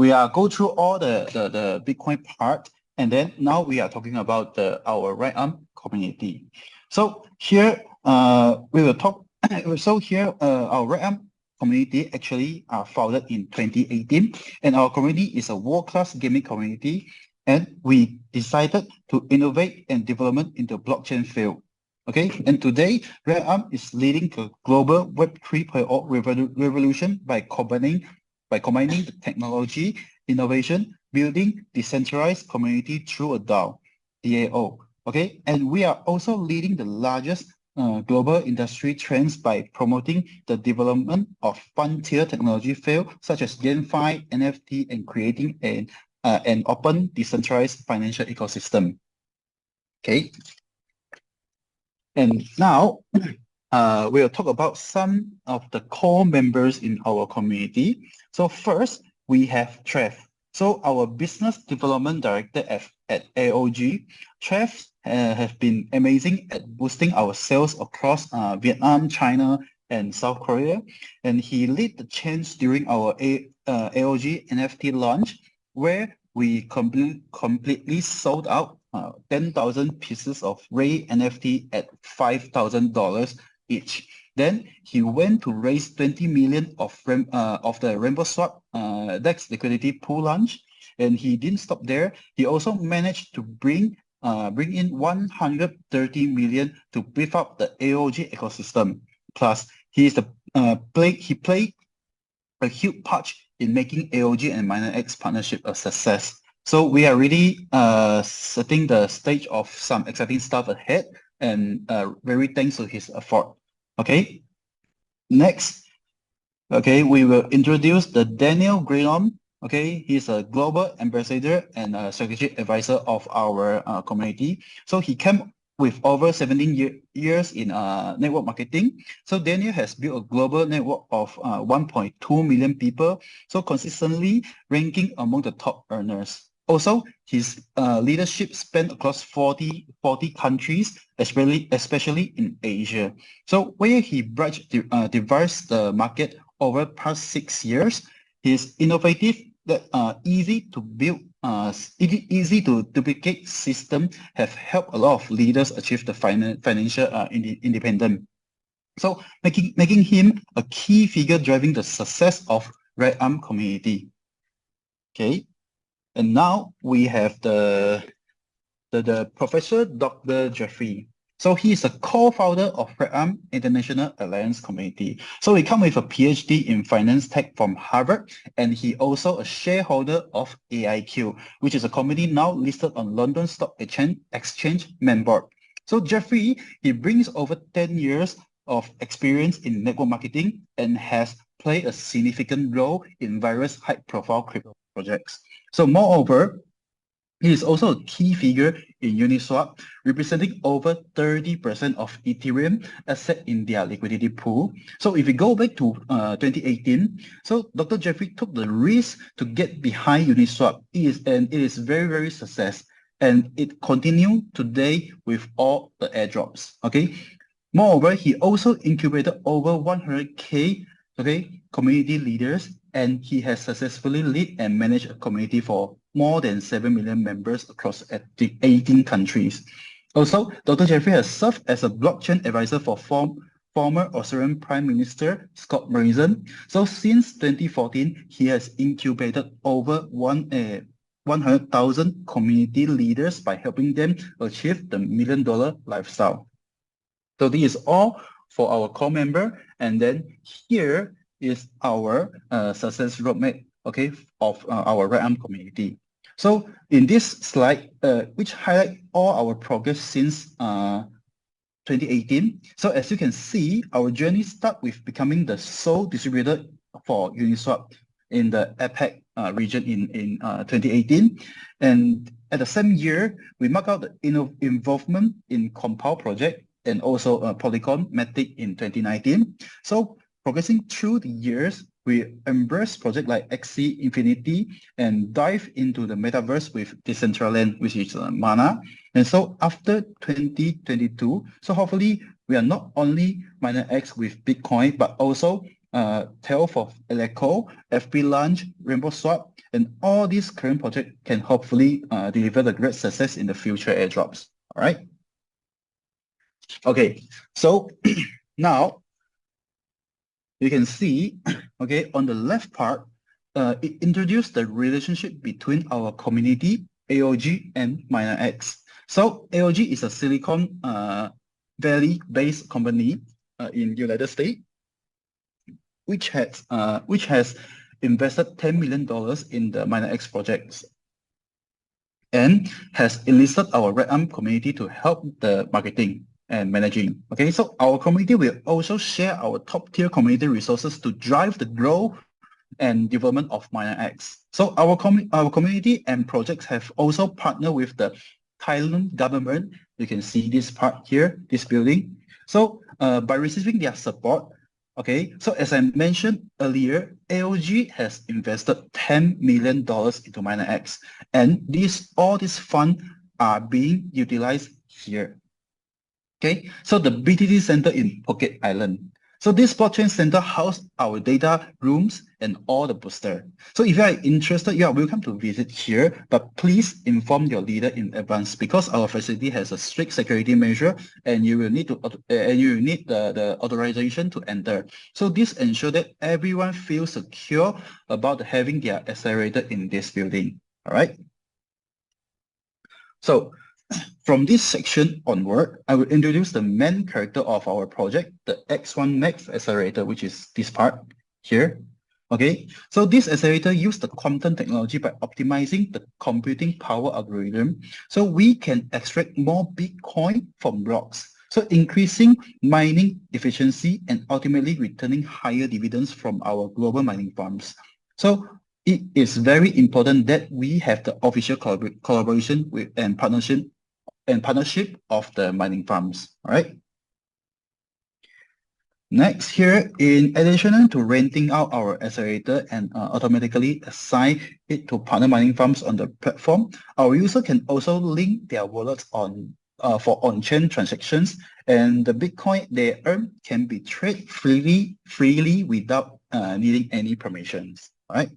we are go through all the Bitcoin part, and then now we are talking about our right arm community. So here we will talk. So here our right arm community actually are founded in 2018, and our community is a world-class gaming community, and we decided to innovate and development in the blockchain field. Okay, and today Red Arm is leading the global Web 3.0 revolution by combining the technology, innovation, building decentralized community through a DAO. Okay, and we are also leading the largest global industry trends by promoting the development of frontier technology field such as GameFi, NFT, and creating an open decentralized financial ecosystem. Okay, and now we'll talk about some of the core members in our community. So first, we have Trev. So our business development director at AOG. Trev has been amazing at boosting our sales across Vietnam, China, and South Korea. And he led the change during our AOG NFT launch, where we completely sold out 10,000 pieces of Ray NFT at $5,000 each. Then he went to raise 20 million of the Rainbow Swap DEX liquidity pool launch, and he didn't stop there. He also managed to bring in 130 million to beef up the AOG ecosystem. Plus, he played a huge part in making AOG and MinerX partnership a success. So we are really setting the stage of some exciting stuff ahead, and very thanks to his effort. Okay, next, okay, we will introduce the Daniel Greenon. Okay, he's a global ambassador and a strategic advisor of our community. So he came with over 17 years in network marketing. So Daniel has built a global network of 1.2 million people, so consistently ranking among the top earners. Also, his leadership spanned across 40 countries, especially in Asia. So where he diversified the market over the past 6 years, his innovative, easy to build, easy to duplicate system have helped a lot of leaders achieve the financial independence. So making him a key figure driving the success of Red Arm community. Okay. And now we have the Professor Dr. Jeffrey. So he is a co-founder of Red Arm International Alliance Community. So he comes with a PhD in finance tech from Harvard, and he also a shareholder of AIQ, which is a company now listed on London Stock Exchange main board. So Jeffrey, he brings over 10 years of experience in network marketing and has played a significant role in various high-profile crypto projects. So moreover, he is also a key figure in Uniswap, representing over 30% of Ethereum asset in their liquidity pool. So if we go back to 2018, so Dr. Jeffrey took the risk to get behind Uniswap. It is very, very success. And it continues today with all the airdrops. Okay. Moreover, he also incubated over 100K community leaders, and he has successfully led and managed a community for more than 7 million members across 18 countries. Also, Dr. Jeffrey has served as a blockchain advisor for former Australian Prime Minister Scott Morrison. So since 2014, he has incubated over 100,000 community leaders by helping them achieve the $1 million lifestyle. So this is all for our core member, and then here is our success roadmap, okay, of our Red Arm community. So in this slide, which highlight all our progress since 2018. So as you can see, our journey starts with becoming the sole distributor for Uniswap in the APAC region in 2018, and at the same year, we mark out the involvement in Compile project and also Polygon Matic in 2019. So progressing through the years, we embrace projects like XC Infinity and dive into the metaverse with Decentraland, which is Mana. And so after 2022, so hopefully we are not only MinerX with Bitcoin, but also Tail for Eleco, FP Launch, Rainbow Swap, and all these current projects can hopefully deliver the great success in the future airdrops. All right. Okay, so now you can see, okay, on the left part, it introduced the relationship between our community, AOG, and MinerX. So AOG is a Silicon Valley-based company in United States, which has invested $10 million in the MinerX projects and has enlisted our Red Arm community to help the marketing and managing. Okay, so our community will also share our top-tier community resources to drive the growth and development of MinerX. So our community and projects have also partnered with the Thailand government. You can see this part here, this building. So by receiving their support, okay, so as I mentioned earlier, AOG has invested $10 million into MinerX, and all these funds are being utilized here. Okay, so the BTT Center in Phuket Island. So this blockchain center houses our data rooms and all the booster. So if you are interested, you are welcome to visit here, but please inform your leader in advance because our facility has a strict security measure and you will need the authorization to enter. So this ensures that everyone feels secure about having their accelerator in this building. All right. So from this section onward, I will introduce the main character of our project, the X1 Max accelerator, which is this part here. Okay, so this accelerator uses the quantum technology by optimizing the computing power algorithm, so we can extract more Bitcoin from blocks, so increasing mining efficiency and ultimately returning higher dividends from our global mining farms. So it is very important that we have the official collaboration with and partnership of the mining farms. All right. Next here, in addition to renting out our accelerator and automatically assign it to partner mining farms on the platform, our user can also link their wallets for on-chain transactions, and the Bitcoin they earn can be traded freely without needing any permissions. All right.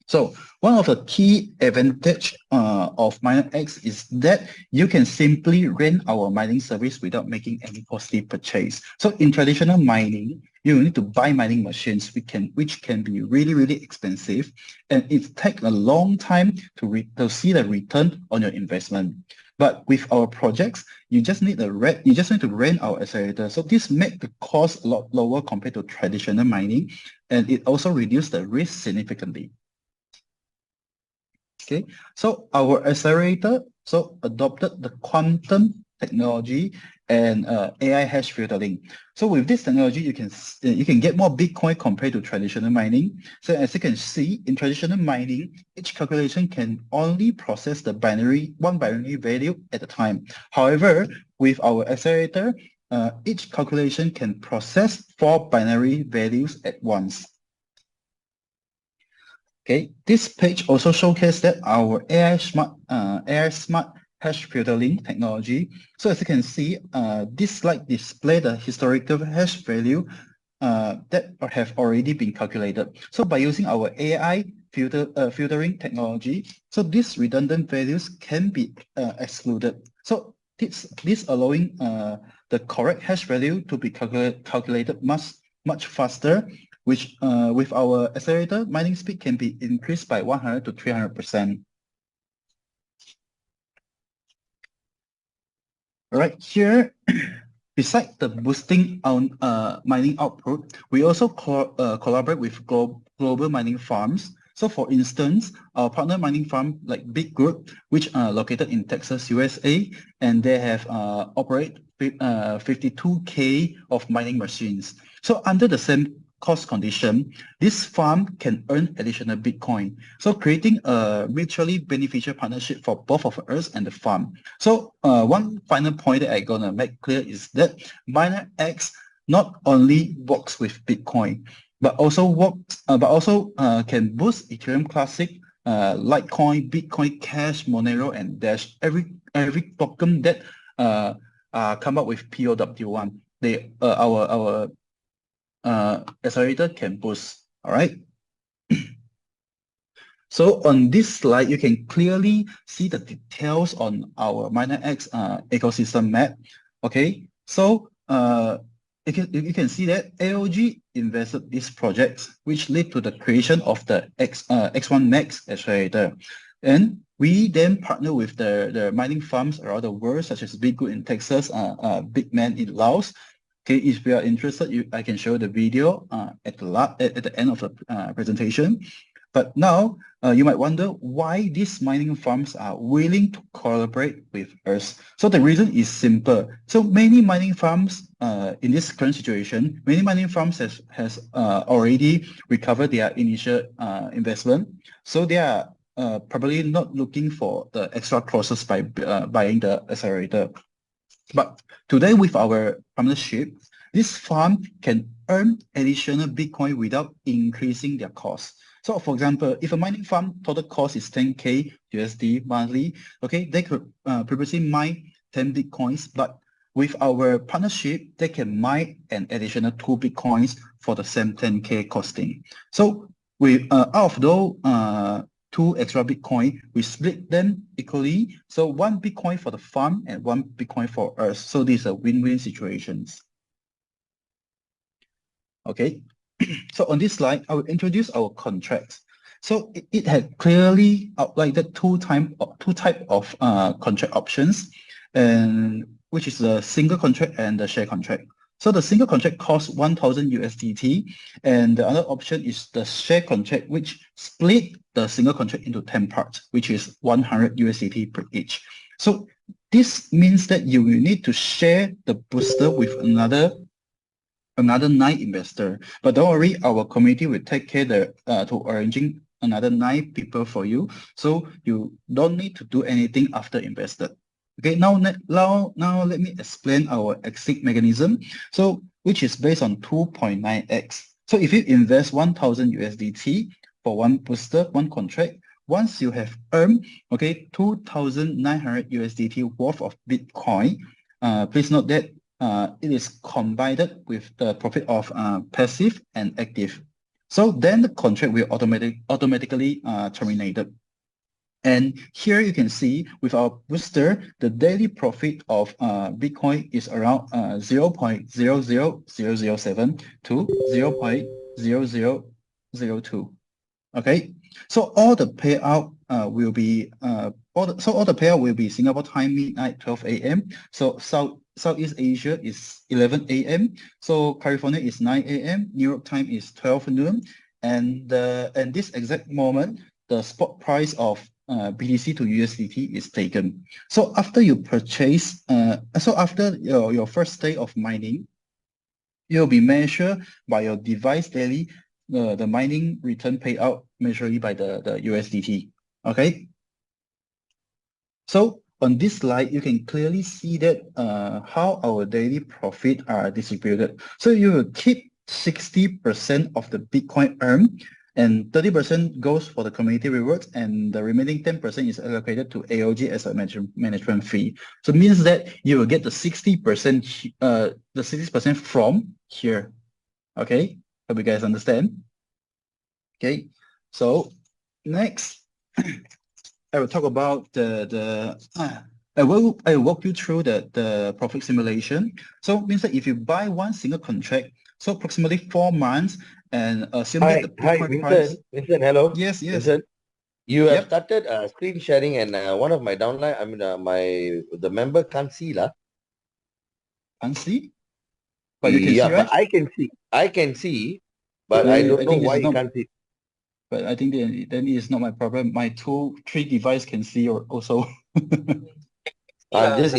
So one of the key advantage of MinerX is that you can simply rent our mining service without making any costly purchase. So in traditional mining, you need to buy mining machines, which can be really expensive, and it takes a long time to see the return on your investment. But with our projects, you just need to rent our accelerator. So this makes the cost a lot lower compared to traditional mining, and it also reduces the risk significantly. Okay, so our accelerator adopted the quantum technology and AI hash filtering. So with this technology, you can get more Bitcoin compared to traditional mining. So as you can see, in traditional mining, each calculation can only process the one binary value at a time. However, with our accelerator, each calculation can process 4 binary values at once. Okay, this page also showcases that our AI smart hash filtering technology. So as you can see, this slide displays the historical hash value that have already been calculated. So by using our AI filtering technology, so these redundant values can be excluded. So this allowing the correct hash value to be calculated much faster, which with our accelerator, mining speed can be increased by 100 to 300%. All right, here, besides the boosting on mining output, we also collaborate with global mining farms. So for instance, our partner mining farm like Big Group, which are located in Texas, USA, and they have operate 52K of mining machines. So under the same cost condition, this farm can earn additional Bitcoin. So creating a mutually beneficial partnership for both of us and the farm. So one final point that I'm gonna make clear is that MinerX not only works with Bitcoin, but also can boost Ethereum Classic, Litecoin, Bitcoin Cash, Monero, and Dash. Every token that come up with POW1, our accelerator can boost. All right. So on this slide, you can clearly see the details on our MinerX ecosystem map. Okay, so you can see that AOG invested these projects, which led to the creation of the X1 Max accelerator. And we then partner with the mining farms around the world, such as Big Good in Texas, Big Man in Laos. Okay, if you are interested, I can show the video at the end of the presentation. But now you might wonder why these mining farms are willing to collaborate with us. So the reason is simple. So many mining farms in this current situation, many mining farms has already recovered their initial investment. So they are probably not looking for the extra costs by buying the accelerator. But today with our partnership, this farm can earn additional Bitcoin without increasing their cost. So for example, if a mining farm total cost is 10K USD monthly, okay, they could previously mine 10 Bitcoins, but with our partnership, they can mine an additional 2 Bitcoins for the same 10K costing. So we out of those 2 extra Bitcoin, we split them equally. So 1 Bitcoin for the farm and 1 Bitcoin for us. So these are win-win situations. Okay, so on this slide, I will introduce our contracts. So it had clearly outlined the two type of contract options, and which is the single contract and the share contract. So the single contract costs 1,000 USDT, and the other option is the share contract, which split the single contract into 10 parts, which is 100 USDT per each. So this means that you will need to share the booster with another 9 investor. But don't worry, our community will take care to arranging another 9 people for you. So you don't need to do anything after invested. Okay, now let me explain our exit mechanism. So which is based on 2.9x. So if you invest 1,000 USDT for 1 booster, 1 contract, once you have earned 2,900 USDT worth of Bitcoin, please note that it is combined with the profit of passive and active. So then the contract will automatically terminated. And here you can see with our booster, the daily profit of Bitcoin is around 0.00007 to 0.0002. Okay, so all the payout will be all the payout will be Singapore time midnight 12 a.m. So Southeast Asia is 11 a.m. So California is 9 a.m. New York time is 12 noon, and this exact moment the spot price of BTC to USDT is taken. So after you purchase, so after your first day of mining, you'll be measured by your device daily the mining return payout measured by the USDT. Okay. So on this slide, you can clearly see that how our daily profit are distributed. So you will keep 60% of the Bitcoin earned, and 30% goes for the community rewards, and the remaining 10% is allocated to AOG as a management fee. So it means that you will get the 60% from here. Okay, hope you guys understand. Okay, so next, I will talk about I will walk you through the profit simulation. So it means that if you buy one single contract, so approximately 4 months, and assume that the Bitcoin price. Vincent, hello. Yes, yes. Vincent, you have Yep. started screen sharing, and one of my downline, the member can't see lah. Can't see, but you can Yeah, see, right? but I can see, but I don't know why you can't see. But I think then it's not my problem. My 3 device can see also. I'm just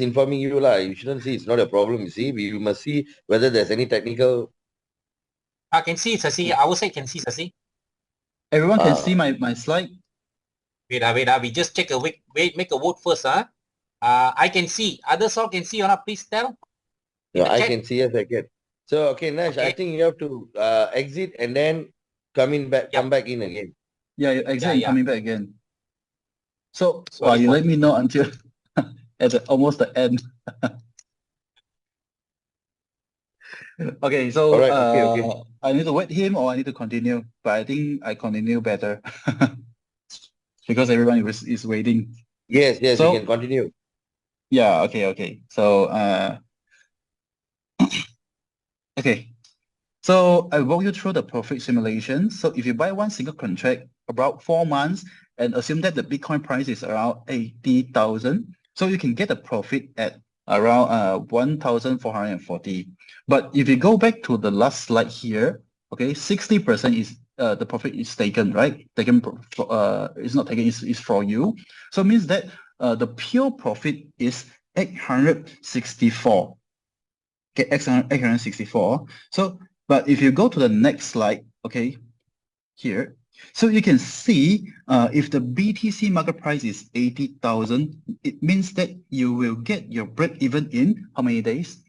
informing you lah. You shouldn't see. It's not a problem. You see, you must see whether there's any technical. I can see, Sasi. I would say can see, Sasi. Everyone can see my slide. Wait. We just check make a vote first, I can see. Others all can see or not? Please tell. Yeah, I can see. Yes, I can. So okay, Nash, Okay. I think you have to exit and then come back in again. Yeah, you exit and coming back again. So Sorry you let me know until at almost the end. Okay, so All right, okay. I need to wait him or I need to continue, but I think I continue better because everyone is waiting. Yes, you So can continue. yeah, okay. So okay. So I walk you through the profit simulation. So if you buy one single contract about 4 months and assume that the Bitcoin price is around 80,000, so you can get a profit at around 1,440. But if you go back to the last slide here, okay, 60% is the profit is taken, right? It's not taken, it's for you. So it means that the pure profit is 864. Okay, 864. So but if you go to the next slide, okay, here, so you can see if the BTC market price is 80,000, it means that you will get your break even in how many days?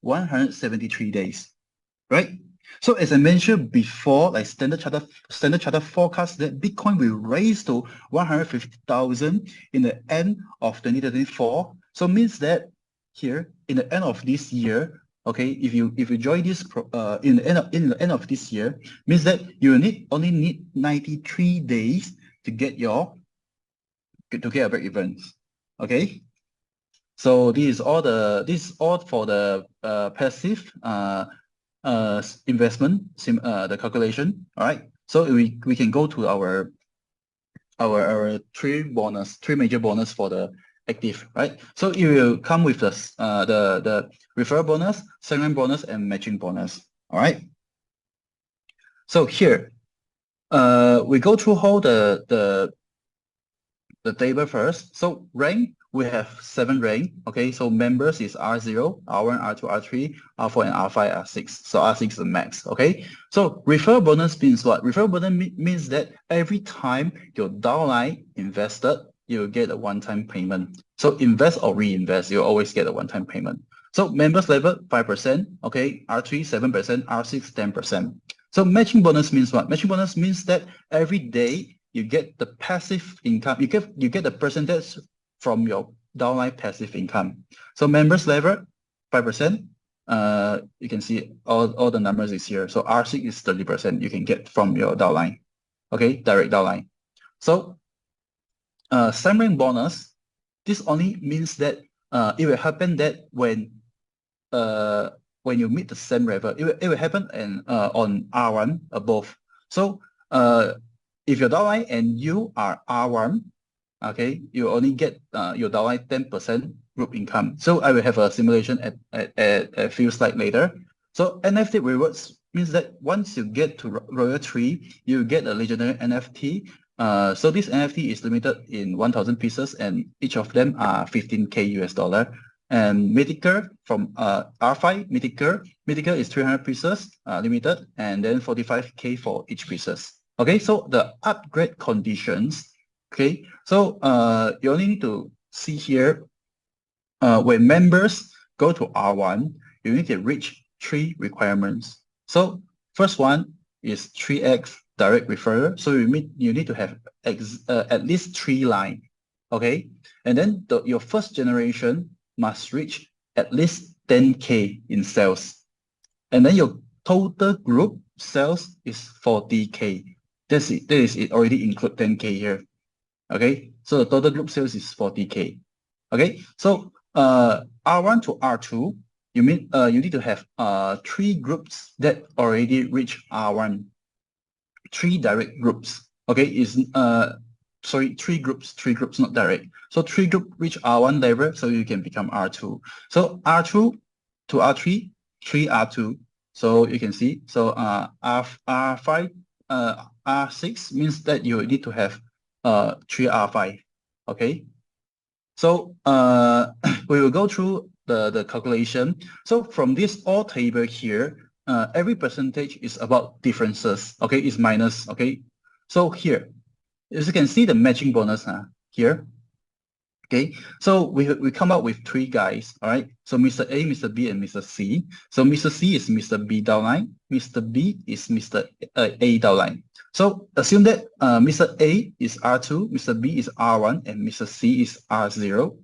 173 days, right? So as I mentioned before, like Standard Chartered forecast that Bitcoin will raise to 150,000 in the end of 2024. So means that here in the end of this year, okay, if you join this in the end of this year, means that you only need 93 days to get your a break even. Okay. So this is all for the passive investment the calculation. All right. So we can go to our three major bonus for the active, right? So it will come with the referral bonus, segment bonus, and matching bonus. All right. So here, we go through all the table first. So rank, we have 7 rank. Okay, so members is R0, R1, R2, R3, R4, and R5, R6. So R6 is the max. Okay, so referral bonus means what? Referral bonus means that every time your downline invested, you get a one-time payment. So invest or reinvest, you always get a one-time payment. So members level 5%. Okay, R3 7%, R6 10%. So matching bonus means what? Matching bonus means that every day you get the passive income. You get the percentage from your downline passive income. So members level 5%. You can see all the numbers is here. So R6 is 30% you can get from your downline. Okay, direct downline. So summary bonus, this only means that it will happen that when you meet the same level, it will happen on R1 above. So if your downline and you are R1, okay, you only get your downline 10% group income. So I will have a simulation at a few slides later. So NFT rewards means that once you get to Royal Tree, you get a legendary NFT. So this NFT is limited in 1,000 pieces, and each of them are 15K US dollar. And Mythical from R5 Mythical is 300 pieces limited, and then 45K for each pieces. Okay, so the upgrade conditions. Okay, so you only need to see here when members go to R1, you need to reach 3 requirements. So first one is 3x direct referral. So you need to have at least 3 line. Okay, and then your first generation must reach at least 10K in sales. And then your total group sales is 40K. That is it already include 10K here. Okay, so the total group sales is 40K. Okay, so R1 to R2, you need to have 3 groups that already reach R1. 3 direct groups. Okay, is 3 groups, not direct. So 3 group reach R1 level, so you can become R2. So R2 to R3, 3 R2. So you can see, so R5, R6 means that you need to have 3 R5. Okay. So we will go through the calculation. So from this all table here, every percentage is about differences. Okay, is minus. Okay. So here, as you can see the matching bonus here. Okay, so we come up with 3 guys, all right? So Mr. A, Mr. B, and Mr. C. So Mr. C is Mr. B downline, Mr. B is Mr. A downline. So assume that Mr. A is R2, Mr. B is R1, and Mr. C is R0,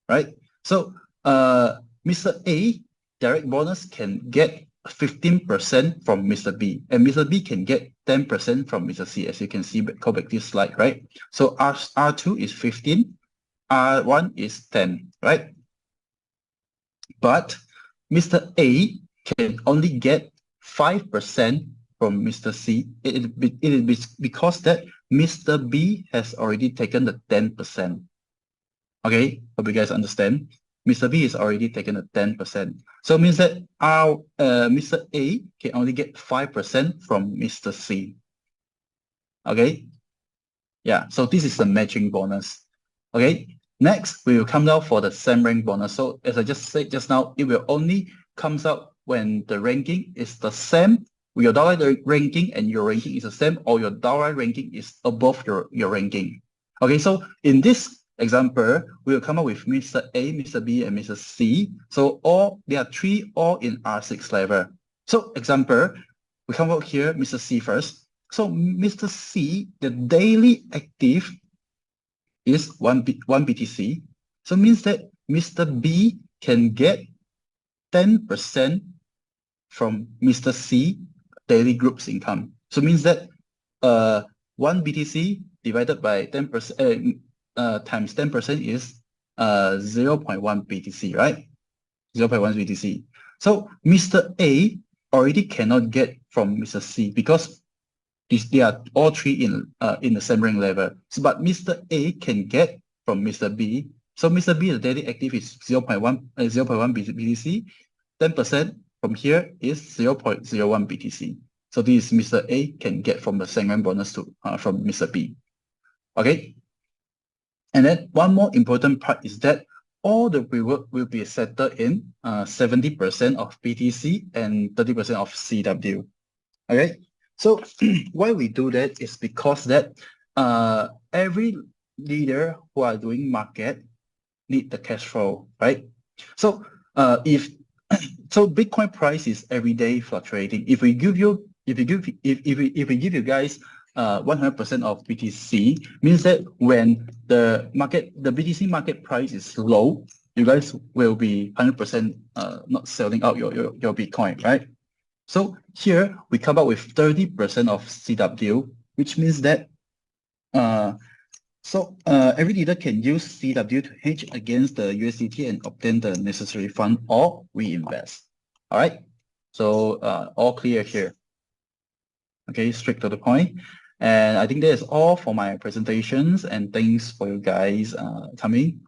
right? So Mr. A direct bonus can get 15% from Mr. B, and Mr. B can get 10% from Mr. C, as you can see, go back this slide, right? So R2 is 15, R1 is 10, right? But Mr. A can only get 5% from Mr. C. It is because that Mr. B has already taken the 10%. Okay, hope you guys understand. Mr. B is already taken a 10%. So it means that Mr. A can only get 5% from Mr. C. Okay. Yeah, so this is the matching bonus. Okay. Next, we will come down for the same rank bonus. So as I just said just now, it will only comes out when the ranking is the same. Your downline ranking and your ranking is the same, or your downline ranking is above your ranking. Okay, so in this example, we will come up with Mr. A, Mr. B, and Mr. C. So there are 3 all in R6 level. So example, we come out here, Mr. C first. So Mr. C, the daily active is 1 BTC. So means that Mr. B can get 10% from Mr. C daily group's income. So means that 1 BTC divided by 10% times 10% is 0.1 BTC, right? 0.1 BTC. So Mr. A already cannot get from Mr. C because they are all 3 in the same rank level. So, but Mr. A can get from Mr. B. So Mr. B, the daily active is 0.1 BTC. 10% from here is 0.01 BTC. So this is Mr. A can get from the same rank bonus from Mr. B. Okay. And then one more important part is that all the reward will be settled in 70% of BTC and 30% of CW. Okay. So why we do that is because that every leader who are doing market need the cash flow, right? So if Bitcoin price is every day fluctuating, if we give you guys 100% of BTC, means that when the BTC market price is low, you guys will be 100% not selling out your Bitcoin, right? So here we come up with 30% of CW, which means that every leader can use CW to hedge against the USDT and obtain the necessary fund or reinvest. All right. So all clear here. Okay, straight to the point. And I think that is all for my presentations, and thanks for you guys coming.